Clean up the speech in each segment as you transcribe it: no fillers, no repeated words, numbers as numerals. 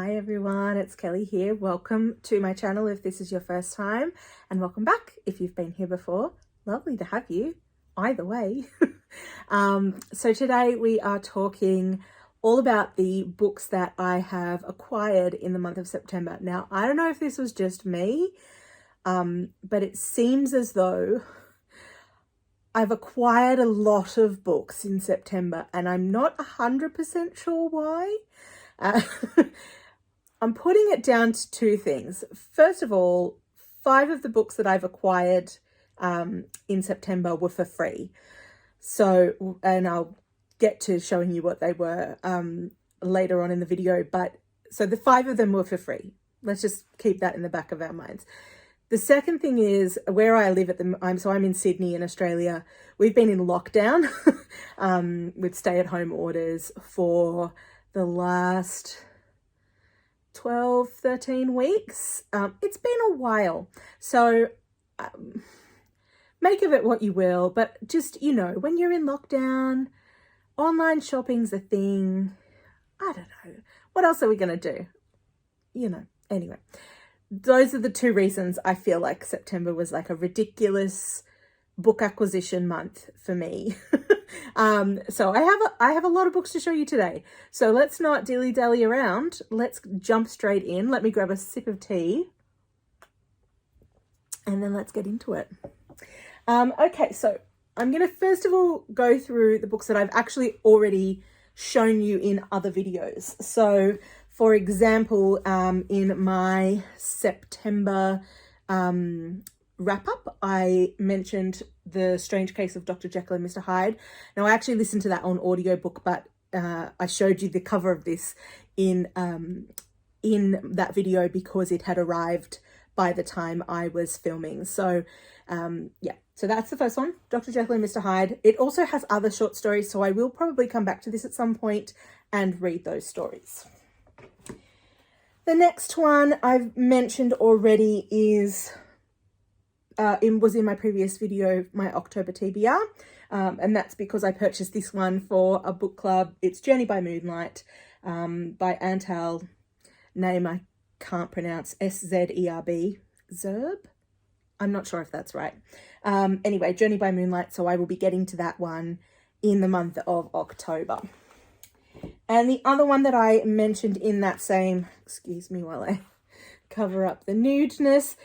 Hi everyone, it's Kelly here. Welcome to my channel if this is your first time, and welcome back if you've been here before. Lovely to have you either way. So today we are talking all about the books that I have acquired in the month of September. Now, I don't know if this was just me, but it seems as though I've acquired a lot of books in September and I'm not 100% sure why. I'm putting it down to two things. First of all, 5 of the books that I've acquired in September were for free. So, and I'll get to showing you what they were later on in the video. But so the 5 of them were for free. Let's just keep that in the back of our minds. The second thing is where I live at the time. So I'm in Sydney in Australia. We've been in lockdown with stay-at-home orders for the last 12, 13 weeks. It's been a while. So make of it what you will, but just, you know, when you're in lockdown, online shopping's a thing. I don't know. What else are we going to do? You know, anyway, those are the 2 reasons I feel like September was like a ridiculous book acquisition month for me. So I have a lot of books to show you today. So let's not dilly-dally around. Let's jump straight in. Let me grab a sip of tea and then let's get into it. Okay, so I'm going to first of all go through the books that I've actually already shown you in other videos. So for example, in my September wrap-up, I mentioned The Strange Case of Dr. Jekyll and Mr. Hyde. Now, I actually listened to that on audiobook, but I showed you the cover of this in that video because it had arrived by the time I was filming. So, yeah. So that's the first one, Dr. Jekyll and Mr. Hyde. It also has other short stories, so I will probably come back to this at some point and read those stories. The next one I've mentioned already is, was in my previous video, my October TBR, and that's because I purchased this one for a book club. It's Journey by Moonlight by Antal, name I can't pronounce, Szerb, Szerb? I'm not sure if that's right. Anyway, Journey by Moonlight, so I will be getting to that one in the month of October. And the other one that I mentioned in that same, excuse me while I cover up the nudeness,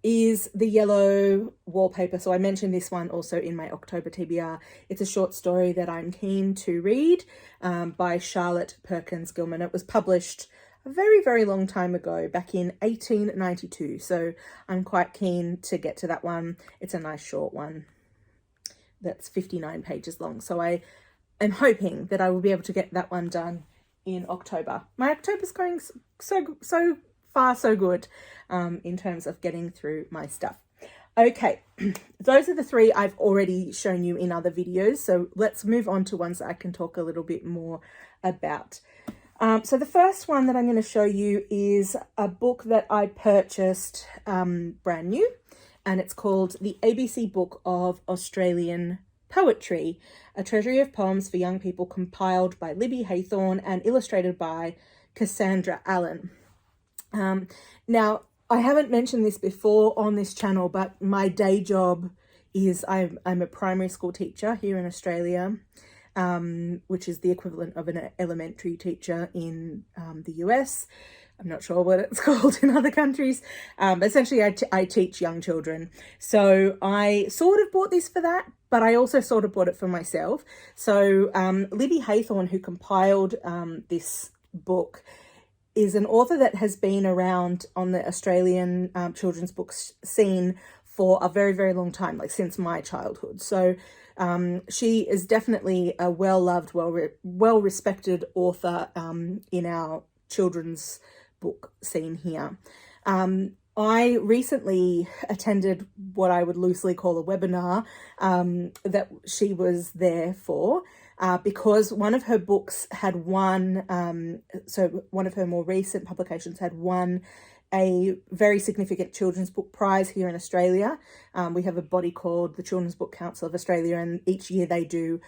is The Yellow Wallpaper. So I mentioned this one also in my October TBR. It's a short story that I'm keen to read by Charlotte Perkins Gilman. It was published a very, very long time ago, back in 1892. So I'm quite keen to get to that one. It's a nice short one that's 59 pages long. So I am hoping that I will be able to get that one done in October. My October's going so far so good in terms of getting through my stuff. Okay, those are the 3 I've already shown you in other videos. So let's move on to ones that I can talk a little bit more about. So the first one that I'm going to show you is a book that I purchased brand new, and it's called The ABC Book of Australian Poetry, a treasury of poems for young people compiled by Libby, Hathorn and illustrated by Cassandra Allen. Now, I haven't mentioned this before on this channel, but my day job is I'm a primary school teacher here in Australia, which is the equivalent of an elementary teacher in the US. I'm not sure what it's called in other countries. Essentially, I teach young children. So I sort of bought this for that, but I also sort of bought it for myself. So Libby Hathorn, who compiled this book, is an author that has been around on the Australian children's books scene for a very, very long time, like since my childhood. So she is definitely a well-loved, well-respected author in our children's book scene here. I recently attended what I would loosely call a webinar that she was there for because one of her books had won, so one of her more recent publications had won a very significant children's book prize here in Australia. We have a body called the Children's Book Council of Australia, and each year they do,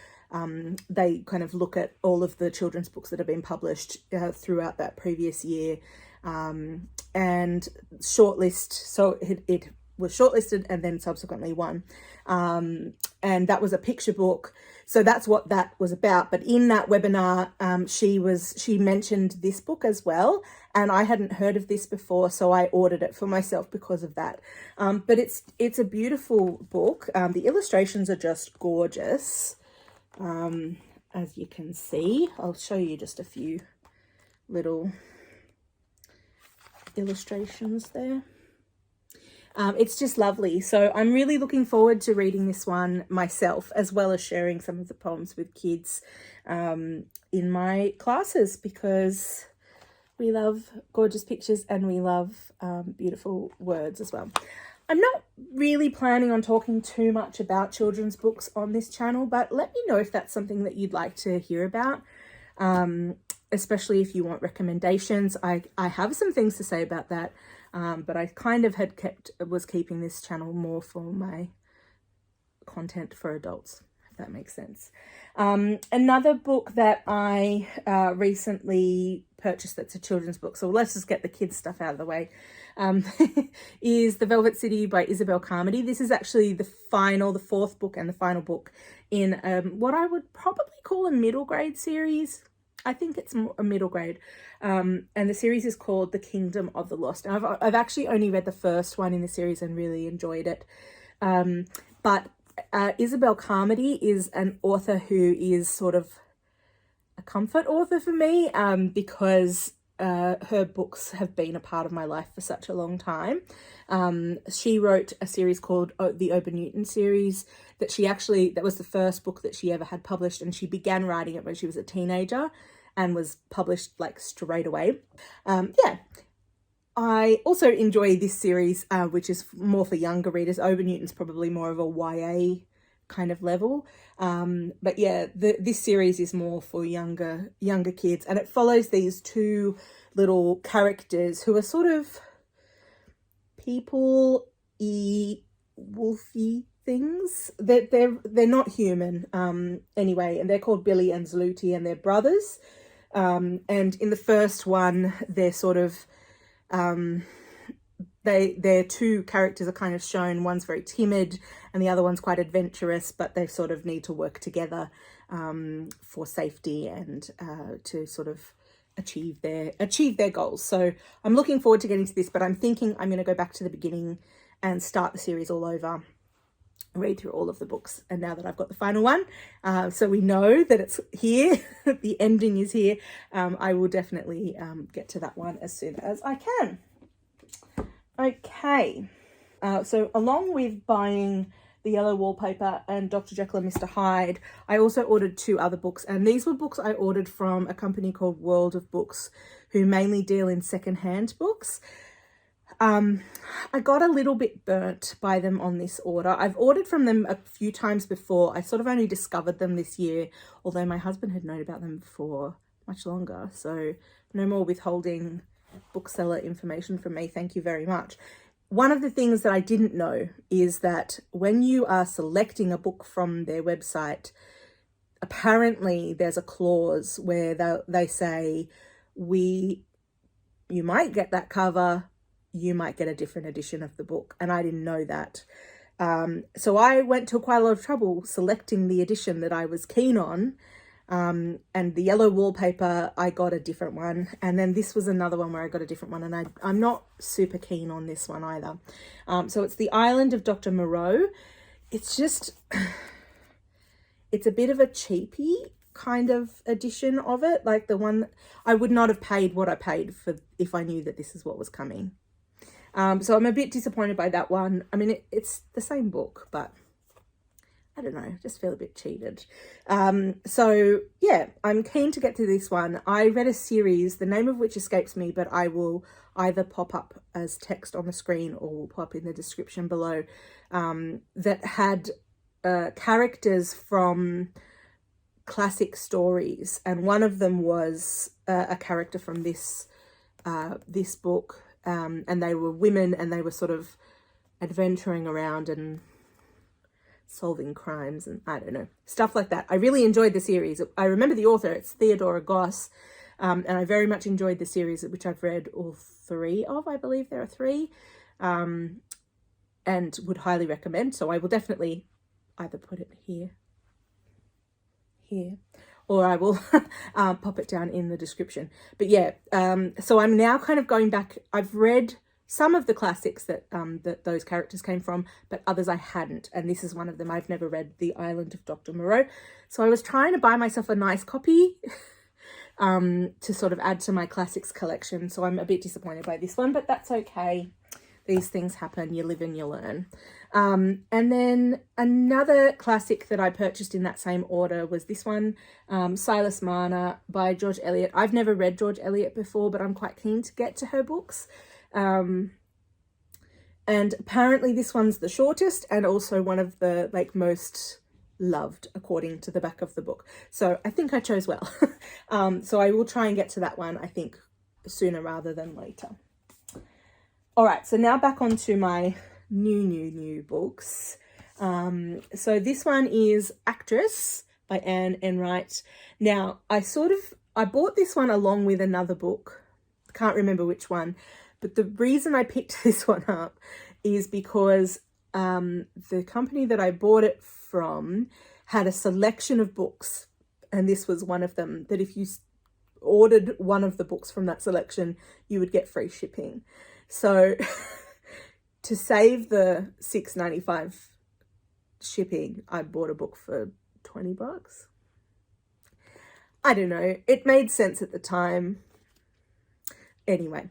they kind of look at all of the children's books that have been published throughout that previous year, and shortlist. So it was shortlisted and then subsequently won. And that was a picture book. So that's what that was about. But in that webinar, she mentioned this book as well. And I hadn't heard of this before, so I ordered it for myself because of that. But it's a beautiful book. The illustrations are just gorgeous. As you can see, I'll show you just a few little illustrations there. It's just lovely. So I'm really looking forward to reading this one myself, as well as sharing some of the poems with kids in my classes, because we love gorgeous pictures and we love beautiful words as well. I'm not really planning on talking too much about children's books on this channel, but let me know if that's something that you'd like to hear about, especially if you want recommendations. I have some things to say about that. But I kind of was keeping this channel more for my content for adults, if that makes sense. Another book that I recently purchased that's a children's book, so let's just get the kids stuff out of the way, is The Velvet City by Isobelle Carmody. This is actually the fourth book and the final book in what I would probably call a middle grade series. I think it's a middle grade. And the series is called The Kingdom of the Lost. Now, I've actually only read the first one in the series and really enjoyed it. But Isobelle Carmody is an author who is sort of a comfort author for me, because her books have been a part of my life for such a long time. She wrote a series called the Open Newton series that was the first book that she ever had published, and she began writing it when she was a teenager and was published like straight away. I also enjoy this series, which is more for younger readers. Open Newton's probably more of a YA kind of level. But yeah, this series is more for younger kids, and it follows these two little characters who are sort of people-y, wolfy things. They're not human anyway, and they're called Billy and Zloty, and they're brothers. And in the first one, they're sort of their two characters are kind of shown. One's very timid and the other one's quite adventurous, but they sort of need to work together for safety and to sort of achieve their goals. So I'm looking forward to getting to this, but I'm thinking I'm going to go back to the beginning and start the series all over, read through all of the books. And now that I've got the final one, so we know that it's here, the ending is here, I will definitely get to that one as soon as I can. Okay, so along with buying The Yellow Wallpaper and Dr. Jekyll and Mr. Hyde, I also ordered two other books, and these were books I ordered from a company called World of Books, who mainly deal in secondhand books. I got a little bit burnt by them on this order. I've ordered from them a few times before. I sort of only discovered them this year, although my husband had known about them for much longer. So no more withholding bookseller information from me. Thank you very much. One of the things that I didn't know is that when you are selecting a book from their website, apparently there's a clause where they say, you might get that cover, you might get a different edition of the book. And I didn't know that. So I went to quite a lot of trouble selecting the edition that I was keen on. And The Yellow Wallpaper, I got a different one. And then this was another one where I got a different one. And I'm not super keen on this one either. So it's The Island of Dr. Moreau. It's just, it's a bit of a cheapy kind of edition of it. Like the one, I would not have paid what I paid for if I knew that this is what was coming. So I'm a bit disappointed by that one. I mean, it's the same book, but I don't know, just feel a bit cheated. So yeah, I'm keen to get to this one. I read a series, the name of which escapes me, but I will either pop up as text on the screen or will pop in the description below, that had characters from classic stories. And one of them was a character from this book. and they were women, and they were sort of adventuring around and solving crimes and I don't know, stuff like that. I really enjoyed the series. I remember the author, it's Theodora Goss, and I very much enjoyed the series, which I've read all 3 of. I believe there are 3, and would highly recommend. So I will definitely either put it here, or I will pop it down in the description. But yeah, so I'm now kind of going back. I've read some of the classics that that those characters came from, but others I hadn't, and this is one of them. I've never read The Island of Dr Moreau, so I was trying to buy myself a nice copy to sort of add to my classics collection. So I'm a bit disappointed by this one, but that's okay. These things happen. You live and you learn. And then another classic that I purchased in that same order was this one, Silas Mana by George Eliot. I've never read George Eliot before, but I'm quite keen to get to her books. And apparently this one's the shortest and also one of the most loved according to the back of the book. So I think I chose well. So I will try and get to that one, I think, sooner rather than later. All right, so now back onto my new books. So this one is Actress by Enright. Now, I bought this one along with another book. Can't remember which one, but the reason I picked this one up is because the company that I bought it from had a selection of books, and this was one of them, that if you ordered one of the books from that selection, you would get free shipping. So to save the $6.95 shipping, I bought a book for $20. I don't know. It made sense at the time. Anyway,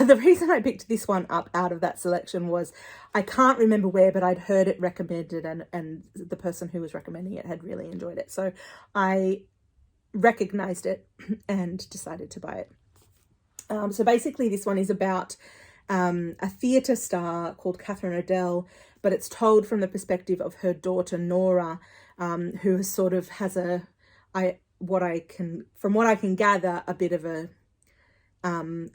the reason I picked this one up out of that selection was I can't remember where, but I'd heard it recommended, and the person who was recommending it had really enjoyed it. So I recognized it and decided to buy it. So basically this one is about a theatre star called Catherine Odell, but it's told from the perspective of her daughter Nora, who has from what I can gather, a bit of a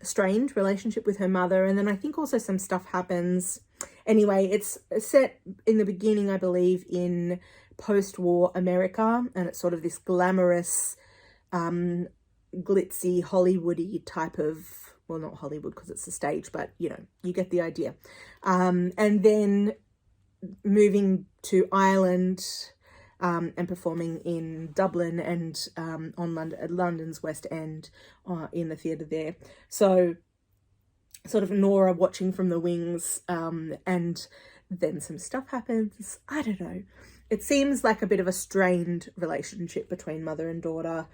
strained relationship with her mother. And then I think also some stuff happens. Anyway, it's set in the beginning, I believe, in post-war America, and it's sort of this glamorous, glitzy, Hollywoody type of, well, not Hollywood because it's a stage, but you know, you get the idea. And then moving to Ireland, and performing in Dublin and on London's West End, in the theatre there. So sort of Nora watching from the wings, and then some stuff happens. I don't know. It seems like a bit of a strained relationship between mother and daughter.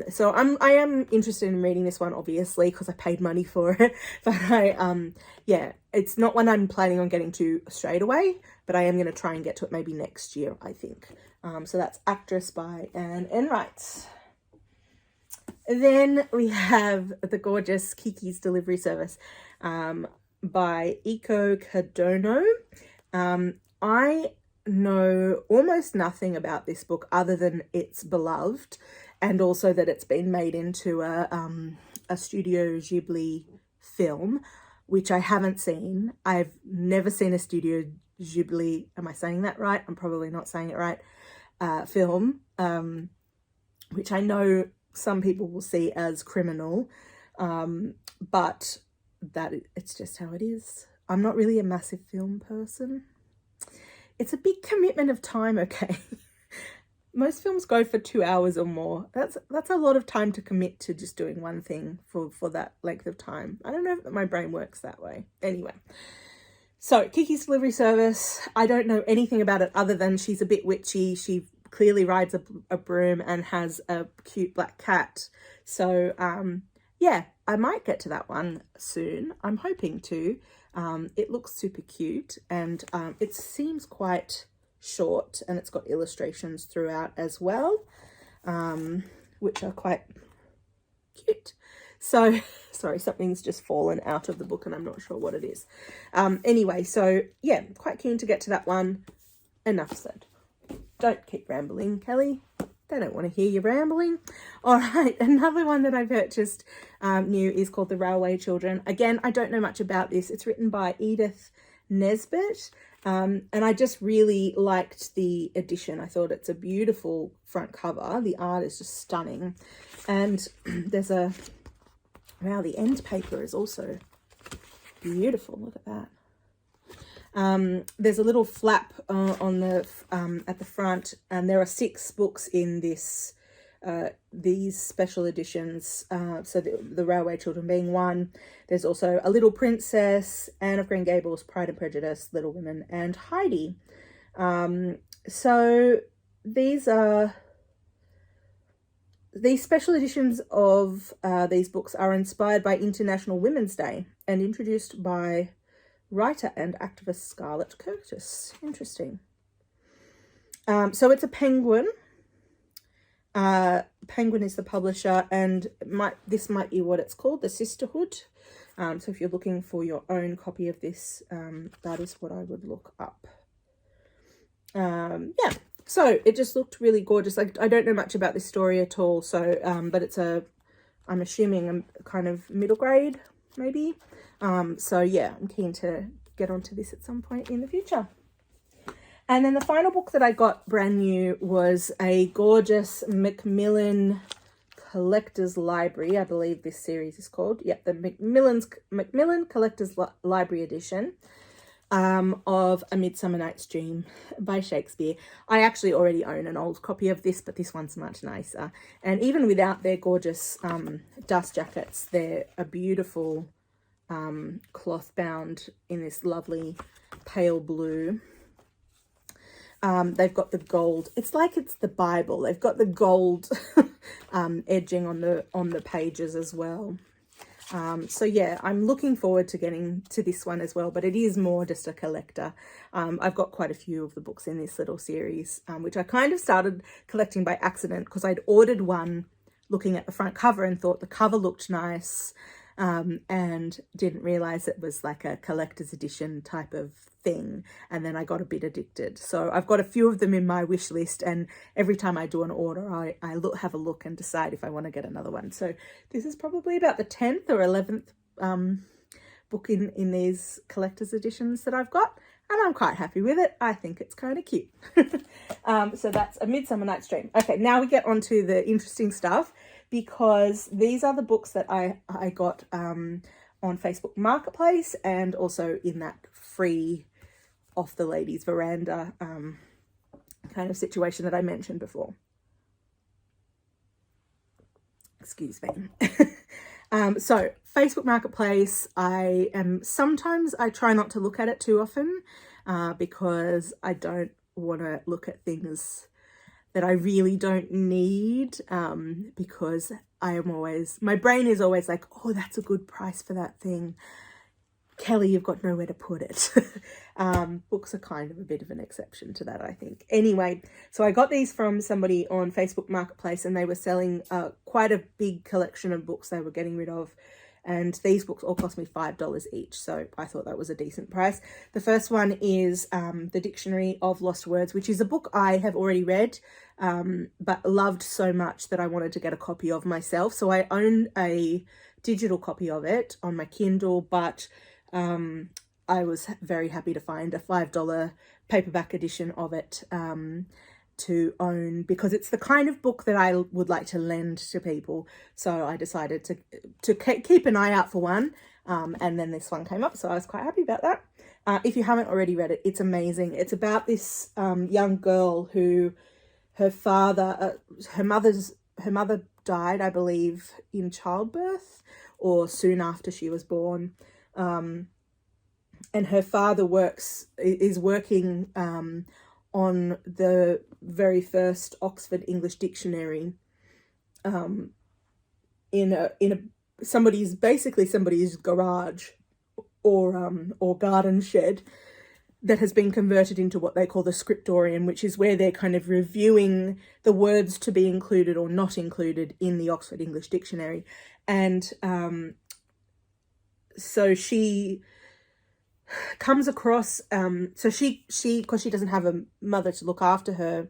So I am interested in reading this one, obviously, because I paid money for it. But yeah, it's not one I'm planning on getting to straight away, but I am going to try and get to it maybe next year, I think. So that's Actress by Enright. Then we have the gorgeous Kiki's Delivery Service by Eiko Kadono. I know almost nothing about this book other than it's beloved, and also that it's been made into a Studio Ghibli film, which I haven't seen. I've never seen a Studio Ghibli, am I saying that right? I'm probably not saying it right, film, which I know some people will see as criminal, but it's just how it is. I'm not really a massive film person. It's a big commitment of time, okay? Most films go for 2 hours or more. That's a lot of time to commit to just doing one thing for that length of time. I don't know if my brain works that way. Anyway, so Kiki's Delivery Service, I don't know anything about it other than she's a bit witchy. She clearly rides a broom and has a cute black cat. So yeah, I might get to that one soon. I'm hoping to. It looks super cute, and it seems quite short, and it's got illustrations throughout as well, which are quite cute. So sorry, something's just fallen out of the book and I'm not sure what it is. Anyway, so yeah, quite keen to get to that one. Enough said. Don't keep rambling, Kelly. They don't want to hear you rambling. All right, another one that I purchased new is called The Railway Children. Again, I don't know much about this. It's written by Edith Nesbitt, and I just really liked the edition. I thought it's a beautiful front cover. The art is just stunning. And there's a, wow, the end paper is also beautiful. Look at that. There's a little flap on the at the front, and there are 6 books in this these special editions. So the Railway Children being one. There's also A Little Princess, Anne of Green Gables, Pride and Prejudice, Little Women, and Hyde. So these special editions of these books are inspired by International Women's Day and introduced by writer and activist Scarlett Curtis. Interesting. So it's a Penguin. Penguin is the publisher, and this might be what it's called, The Sisterhood. So if you're looking for your own copy of this, that is what I would look up. Yeah, so it just looked really gorgeous. Like, I don't know much about this story at all, so but it's I'm assuming a kind of middle grade, maybe. So yeah, I'm keen to get onto this at some point in the future. And then the final book that I got brand new was a gorgeous Macmillan Collector's Library. I believe this series is called. Yep, the Macmillan Collector's Library edition of A Midsummer Night's Dream by Shakespeare. I actually already own an old copy of this, but this one's much nicer. And even without their gorgeous dust jackets, they're a beautiful cloth bound in this lovely pale blue. They've got the gold. It's like it's the Bible. They've got the gold edging on the pages as well. So yeah, I'm looking forward to getting to this one as well, but it is more just a collector. I've got quite a few of the books in this little series, which I kind of started collecting by accident because I'd ordered one looking at the front cover and thought the cover looked nice. And didn't realize it was like a collector's edition type of thing, and then I got a bit addicted. So I've got a few of them in my wish list, and every time I do an order I have a look and decide if I want to get another one. So this is probably about the 10th or 11th book in these collector's editions that I've got, and I'm quite happy with it. I think it's kind of cute. So that's A Midsummer Night's Dream. Okay, now we get on to the interesting stuff, because these are the books that I got on Facebook Marketplace, and also in that free Off the Ladies Veranda kind of situation that I mentioned before. Excuse me. So Facebook Marketplace, sometimes I try not to look at it too often because I don't want to look at things that I really don't need, because my brain is always like, oh, that's a good price for that thing. Kelly, you've got nowhere to put it. Books are kind of a bit of an exception to that, I think. Anyway, so I got these from somebody on Facebook Marketplace, and they were selling quite a big collection of books they were getting rid of. And these books all cost me $5 each, so I thought that was a decent price. The first one is The Dictionary of Lost Words, which is a book I have already read, but loved so much that I wanted to get a copy of myself. So I own a digital copy of it on my Kindle, but I was very happy to find a $5 paperback edition of it to own, because it's the kind of book that I would like to lend to people. So I decided to keep an eye out for one, and then this one came up, so I was quite happy about that. If you haven't already read it, it's amazing. It's about this young girl who her mother died, I believe, in childbirth or soon after she was born, and her father is working on the very first Oxford English Dictionary in somebody's garage or garden shed that has been converted into what they call the scriptorium, which is where they're kind of reviewing the words to be included or not included in the Oxford English Dictionary. And so she comes across, because she doesn't have a mother to look after her,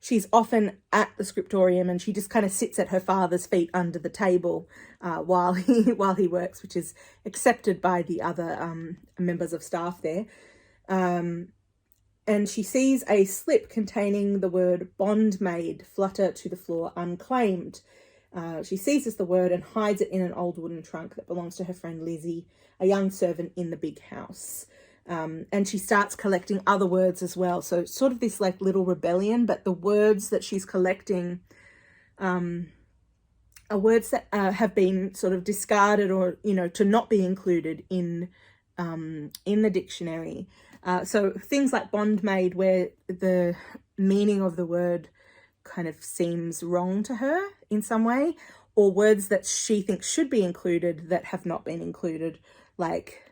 she's often at the scriptorium, and she just kind of sits at her father's feet under the table while he works, which is accepted by the other members of staff there. And she sees a slip containing the word bondmaid flutter to the floor unclaimed. She seizes the word and hides it in an old wooden trunk that belongs to her friend Lizzie, a young servant in the big house. And she starts collecting other words as well. So it's sort of this like little rebellion, but the words that she's collecting are words that have been sort of discarded or, you know, to not be included in the dictionary. So things like bondmaid, where the meaning of the word kind of seems wrong to her in some way, or words that she thinks should be included that have not been included, like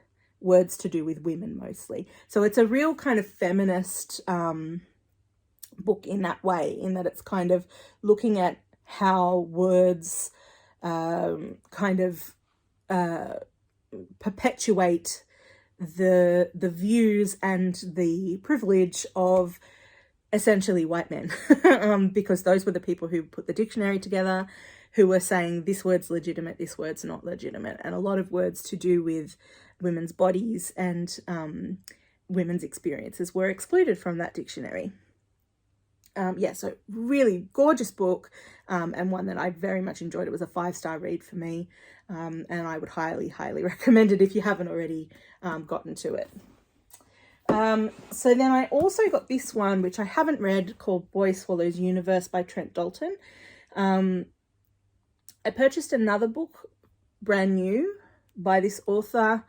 words to do with women mostly. So it's a real kind of feminist book in that way, in that it's kind of looking at how words kind of perpetuate the views and the privilege of essentially white men, because those were the people who put the dictionary together, who were saying this word's legitimate, this word's not legitimate, and a lot of words to do with women's bodies and women's experiences were excluded from that dictionary. So really gorgeous book, and one that I very much enjoyed. It was a 5-star read for me, and I would highly recommend it if you haven't already gotten to it. So then I also got this one, which I haven't read, called Boy Swallows Universe by Trent Dalton. I purchased another book, brand new, by this author.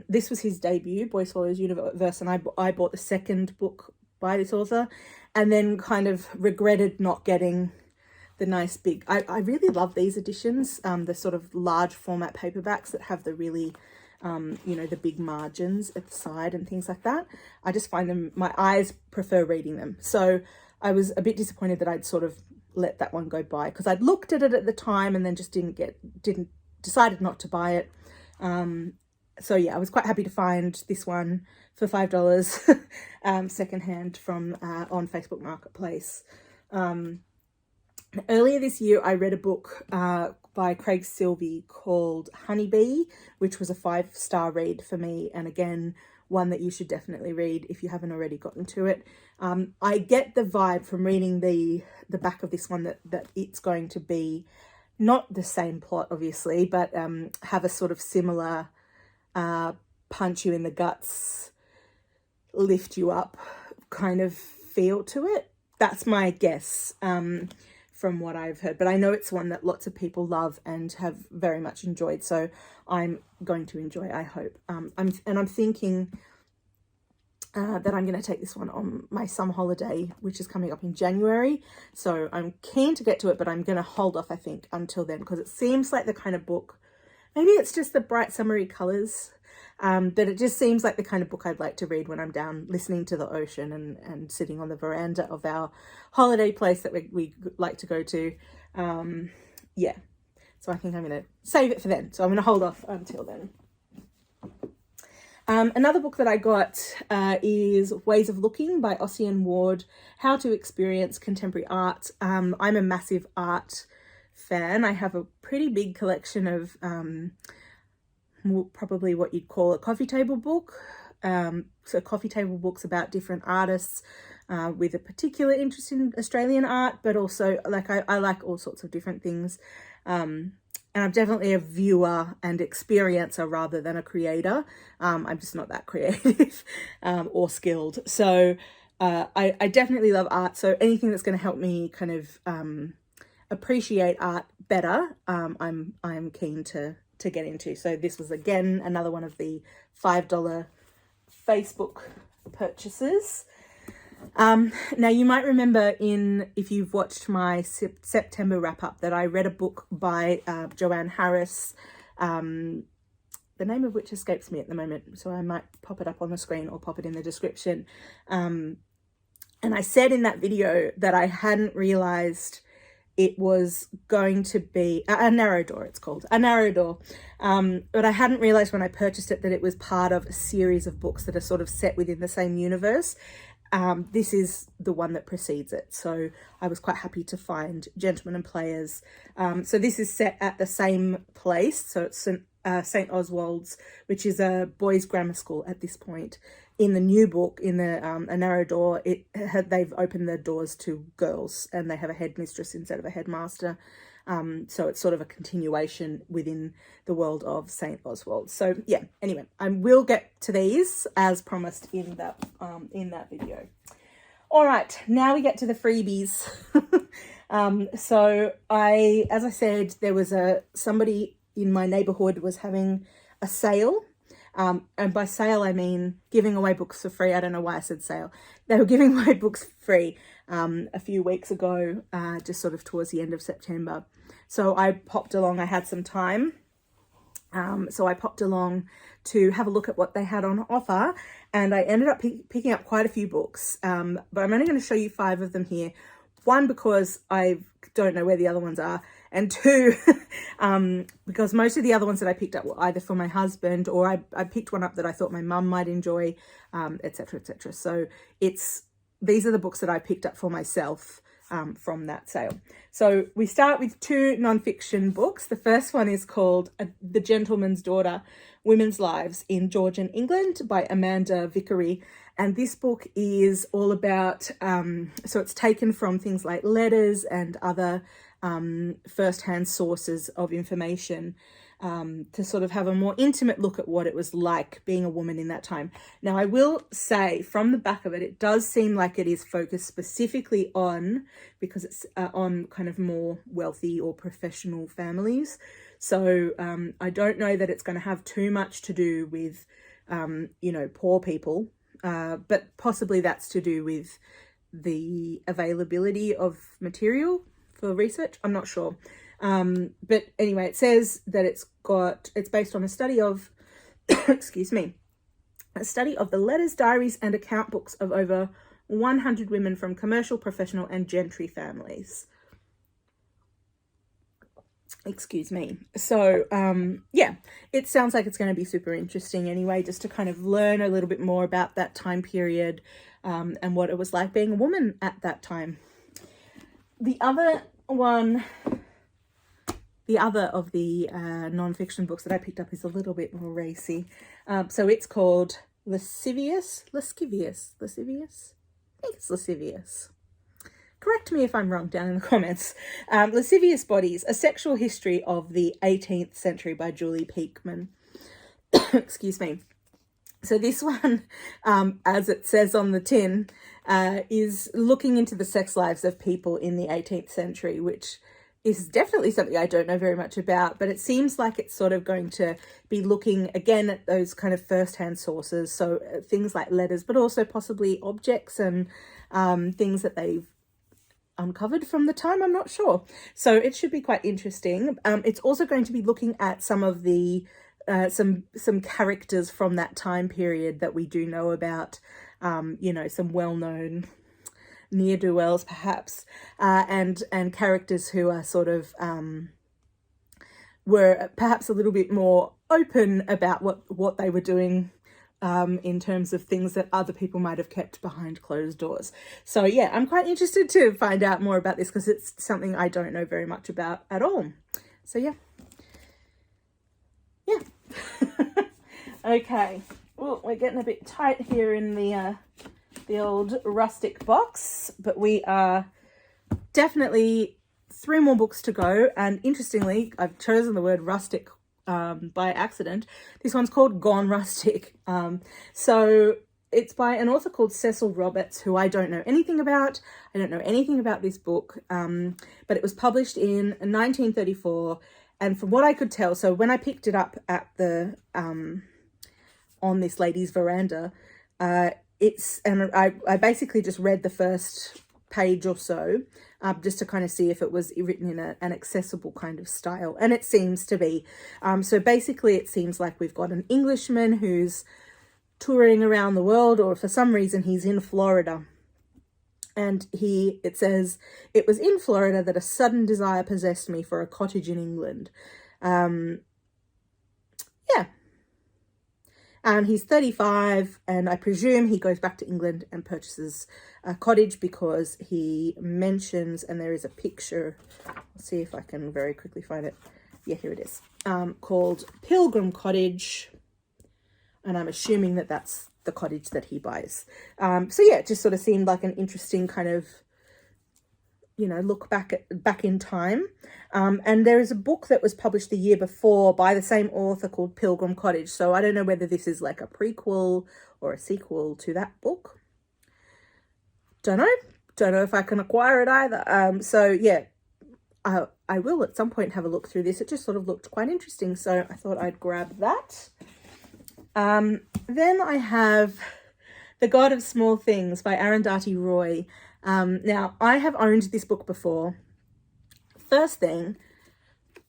This was his debut, Boy Swallows Universe, and I bought the second book by this author, and then kind of regretted not getting the nice big, I really love these editions, the sort of large format paperbacks that have the really, the big margins at the side and things like that. I just find them, my eyes prefer reading them. So I was a bit disappointed that I'd sort of let that one go by, because I'd looked at it at the time and then just decided not to buy it. So yeah, I was quite happy to find this one for $5 secondhand from on Facebook Marketplace. Earlier this year, I read a book by Craig Silvey called Honeybee, which was a 5-star read for me, and again, one that you should definitely read if you haven't already gotten to it. I get the vibe from reading the back of this one that it's going to be not the same plot, obviously, but have a sort of similar punch you in the guts, lift you up kind of feel to it. That's my guess from what I've heard, but I know it's one that lots of people love and have very much enjoyed, so I'm going to enjoy, I hope. I'm thinking that I'm going to take this one on my summer holiday, which is coming up in January, so I'm keen to get to it, but I'm going to hold off, I think, until then, because it seems like the kind of book, maybe it's just the bright summery colours, but it just seems like the kind of book I'd like to read when I'm down listening to the ocean and sitting on the veranda of our holiday place that we like to go to. So I think I'm going to save it for then. So I'm going to hold off until then. Another book that I got is Ways of Looking by Ossian Ward, How to Experience Contemporary Art. I'm a massive art fan. I have a pretty big collection of probably what you'd call a coffee table book. So coffee table books about different artists with a particular interest in Australian art, but also like I like all sorts of different things. And I'm definitely a viewer and experiencer rather than a creator. I'm just not that creative or skilled. So I definitely love art. So anything that's going to help me kind of appreciate art better, I'm keen to get into. So this was again another one of the $5 Facebook purchases. Now you might remember if you've watched my September wrap up that I read a book by Joanne Harris, the name of which escapes me at the moment, so I might pop it up on the screen or pop it in the description. And I said in that video that I hadn't realized it was going to be a narrow door, it's called a narrow door, but I hadn't realized when I purchased it that it was part of a series of books that are sort of set within the same universe. this is the one that precedes it. So I was quite happy to find Gentlemen and Players. So this is set at the same place. So it's St. Oswald's, which is a boys' grammar school at this point. In the new book, in the A Narrow Door, they've opened the doors to girls, and they have a headmistress instead of a headmaster. So it's sort of a continuation within the world of St. Oswald. So yeah, anyway, I will get to these as promised in that video. All right, now we get to the freebies. So as I said, there was somebody in my neighborhood was having a sale. And by sale, I mean giving away books for free. I don't know why I said sale. They were giving away books for free a few weeks ago, just sort of towards the end of September. So I popped along. I had some time. So I popped along to have a look at what they had on offer. And I ended up picking up quite a few books. But I'm only going to show you 5 of them here. 1, because I don't know where the other ones are. And 2, because most of the other ones that I picked up were either for my husband, or I picked one up that I thought my mum might enjoy, etc., etc. So these are the books that I picked up for myself from that sale. So we start with 2 non-fiction books. The first one is called The Gentleman's Daughter, Women's Lives in Georgian England by Amanda Vickery. And this book is all about, so it's taken from things like letters and other first-hand sources of information to sort of have a more intimate look at what it was like being a woman in that time. Now, I will say from the back of it, it does seem like it is focused specifically on, because it's on kind of more wealthy or professional families. So I don't know that it's going to have too much to do with, poor people, but possibly that's to do with the availability of material for research. I'm not sure. But anyway, it says that it's based on a study of, excuse me, a study of the letters, diaries and account books of over 100 women from commercial, professional and gentry families. Excuse me. So, yeah, it sounds like it's going to be super interesting anyway, just to kind of learn a little bit more about that time period, and what it was like being a woman at that time. The other of the non-fiction books that I picked up is a little bit more racy. So it's called Lascivious. I think it's Lascivious. Correct me if I'm wrong down in the comments. Lascivious Bodies, A Sexual History of the 18th Century by Julie Peakman. Excuse me. So this one, as it says on the tin, is looking into the sex lives of people in the 18th century, which is definitely something I don't know very much about, but it seems like it's sort of going to be looking again at those kind of first-hand sources. So things like letters, but also possibly objects and things that they've uncovered from the time. I'm not sure. So it should be quite interesting. It's also going to be looking at some of the some characters from that time period that we do know about, some well-known ne'er-do-wells perhaps, and characters who are sort of were perhaps a little bit more open about what they were doing, in terms of things that other people might have kept behind closed doors. So yeah, I'm quite interested to find out more about this, because it's something I don't know very much about at all. So yeah. Okay, well, we're getting a bit tight here in the old Rustic box, but we are definitely 3 more books to go. And interestingly, I've chosen the word rustic by accident. This one's called Gone Rustic. So it's by an author called Cecil Roberts, who I don't know anything about. I don't know anything about this book, but it was published in 1934. And from what I could tell, so when I picked it up at the on this lady's veranda, I basically just read the first page or so, just to kind of see if it was written in an accessible kind of style, and it seems to be. So basically it seems like we've got an Englishman who's touring around the world, or for some reason he's in Florida. And it says, "It was in Florida that a sudden desire possessed me for a cottage in England." Yeah. He's 35, and I presume he goes back to England and purchases a cottage because he mentions, and there is a picture, let's see if I can very quickly find it. Yeah, here it is, called Pilgrim Cottage, and I'm assuming that that's the cottage that he buys. So yeah, it just sort of seemed like an interesting kind of, you know, look back in time. And there is a book that was published the year before by the same author called Pilgrim Cottage. So I don't know whether this is like a prequel or a sequel to that book. Don't know if I can acquire it either. So yeah, I will at some point have a look through this. It just sort of looked quite interesting, so I thought I'd grab that. Then I have The God of Small Things by Arundhati Roy. Now, I have owned this book before. First thing,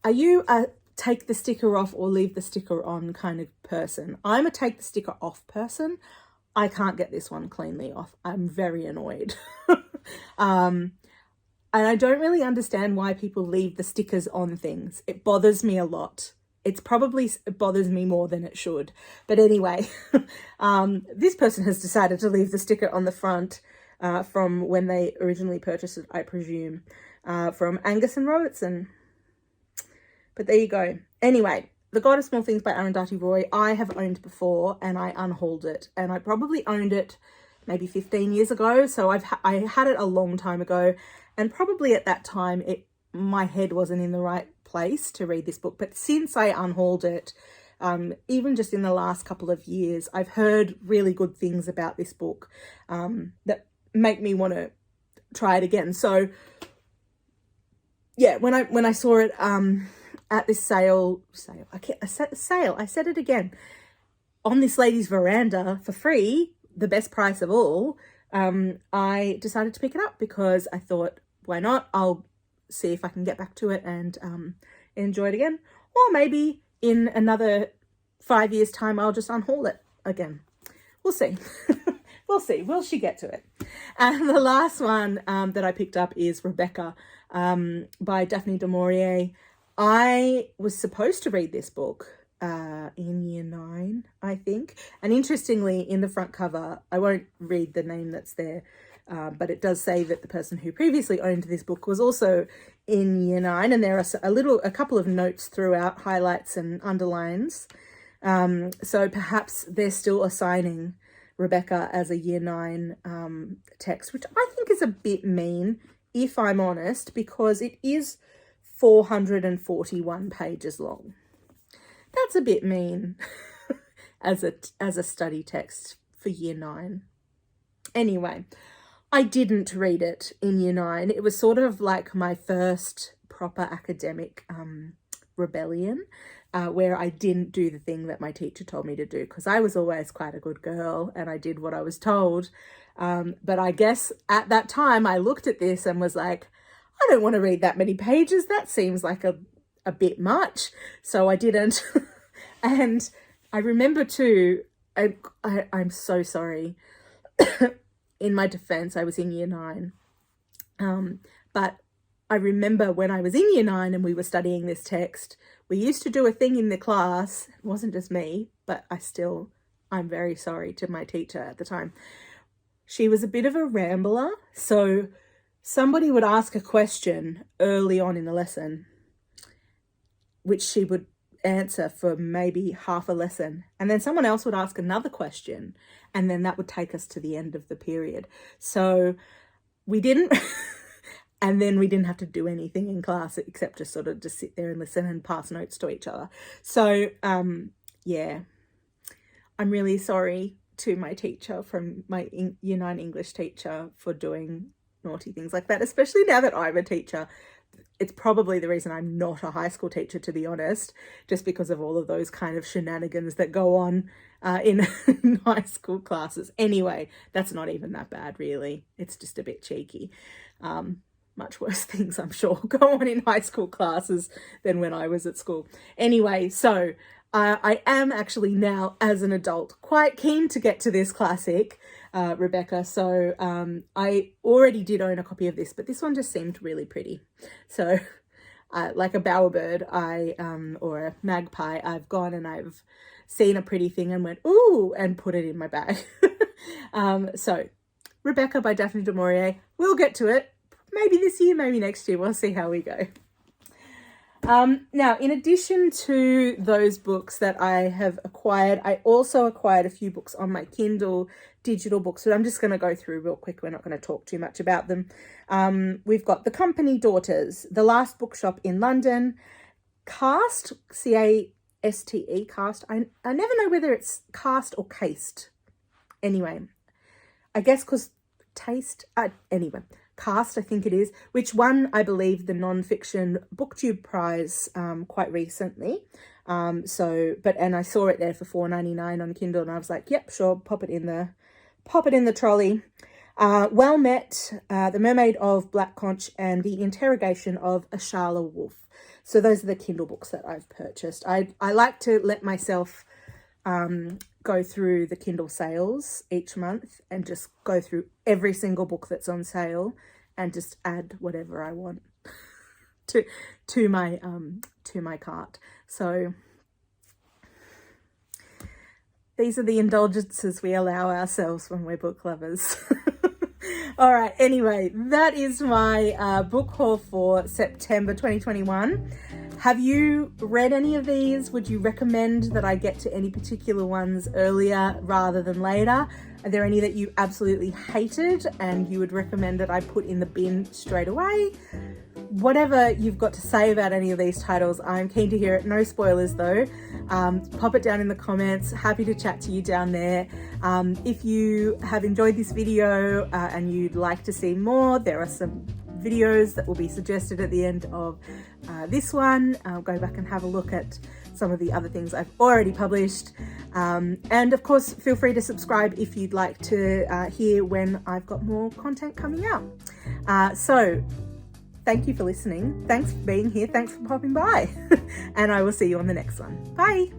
are you a take the sticker off or leave the sticker on kind of person? I'm a take the sticker off person. I can't get this one cleanly off. I'm very annoyed. And I don't really understand why people leave the stickers on things. It bothers me a lot. It bothers me more than it should. But anyway, this person has decided to leave the sticker on the front from when they originally purchased it, I presume, from Angus and Robertson. But there you go. Anyway, The God of Small Things by Arundhati Roy, I have owned before, and I unhauled it. And I probably owned it maybe 15 years ago. So I had it a long time ago. And probably at that time, my head wasn't in the right place to read this book. But since I unhauled it, even just in the last couple of years, I've heard really good things about this book that make me want to try it again. So yeah, when I saw it at this sale, I said it again, on this lady's veranda for free, the best price of all, I decided to pick it up because I thought, why not? I'll see if I can get back to it and enjoy it again. Or maybe in another 5 years' time, I'll just unhaul it again. We'll see. We'll see. Will she get to it? And the last one that I picked up is Rebecca by Daphne du Maurier. I was supposed to read this book in year 9, I think. And interestingly, in the front cover, I won't read the name that's there, but it does say that the person who previously owned this book was also in year 9. And there are a couple of notes throughout, highlights and underlines. So perhaps they're still assigning Rebecca as a year 9 text, which I think is a bit mean, if I'm honest, because it is 441 pages long. That's a bit mean as a study text for year 9. Anyway, I didn't read it in year 9. It was sort of like my first proper academic rebellion, where I didn't do the thing that my teacher told me to do, because I was always quite a good girl and I did what I was told. But I guess at that time I looked at this and was like, I don't want to read that many pages. That seems like a bit much. So I didn't. And I remember too, I'm so sorry. In my defense, I was in year 9. But I remember when I was in year 9 and we were studying this text, we used to do a thing in the class. It wasn't just me, but I'm very sorry to my teacher at the time. She was a bit of a rambler. So somebody would ask a question early on in the lesson, which she would answer for maybe half a lesson. And then someone else would ask another question, and then that would take us to the end of the period. So we didn't... And then we didn't have to do anything in class except just sort of just sit there and listen and pass notes to each other. So, yeah, I'm really sorry to my teacher, from my year 9 English teacher, for doing naughty things like that, especially now that I'm a teacher. It's probably the reason I'm not a high school teacher, to be honest, just because of all of those kind of shenanigans that go on in high school classes. Anyway, that's not even that bad, really. It's just a bit cheeky. Much worse things, I'm sure, go on in high school classes than when I was at school. Anyway, so I am actually now, as an adult, quite keen to get to this classic, Rebecca. So I already did own a copy of this, but this one just seemed really pretty. So like a bowerbird, or a magpie, I've gone and I've seen a pretty thing and went, ooh, and put it in my bag. So Rebecca by Daphne du Maurier. We'll get to it. Maybe this year, maybe next year. We'll see how we go. Now, in addition to those books that I have acquired, I also acquired a few books on my Kindle digital books, but I'm just going to go through real quick. We're not going to talk too much about them. We've got The Company Daughters, The Last Bookshop in London, Cast, C-A-S-T-E, Cast. I never know whether it's cast or cased. Anyway, I guess because taste, anyway. Cast, I think it is, which won, I believe, the non-fiction BookTube prize quite recently. And I saw it there for $4.99 on Kindle, and I was like, yep, sure, pop it in the trolley. Well Met, The Mermaid of Black Conch, and The Interrogation of Ashala Wolf. So those are the Kindle books that I've purchased. I like to let myself go through the Kindle sales each month and just go through every single book that's on sale and just add whatever I want to my cart. So these are the indulgences we allow ourselves when we're book lovers. All right, anyway, that is my book haul for September 2021. Have you read any of these? Would you recommend that I get to any particular ones earlier rather than later? Are there any that you absolutely hated and you would recommend that I put in the bin straight away? Whatever you've got to say about any of these titles, I'm keen to hear it. No spoilers though. Pop it down in the comments. Happy to chat to you down there. If you have enjoyed this video and you'd like to see more, there are some videos that will be suggested at the end of this one. Go back and have a look at some of the other things I've already published. And of course, feel free to subscribe if you'd like to hear when I've got more content coming out. So thank you for listening. Thanks for being here. Thanks for popping by. And I will see you on the next one. Bye.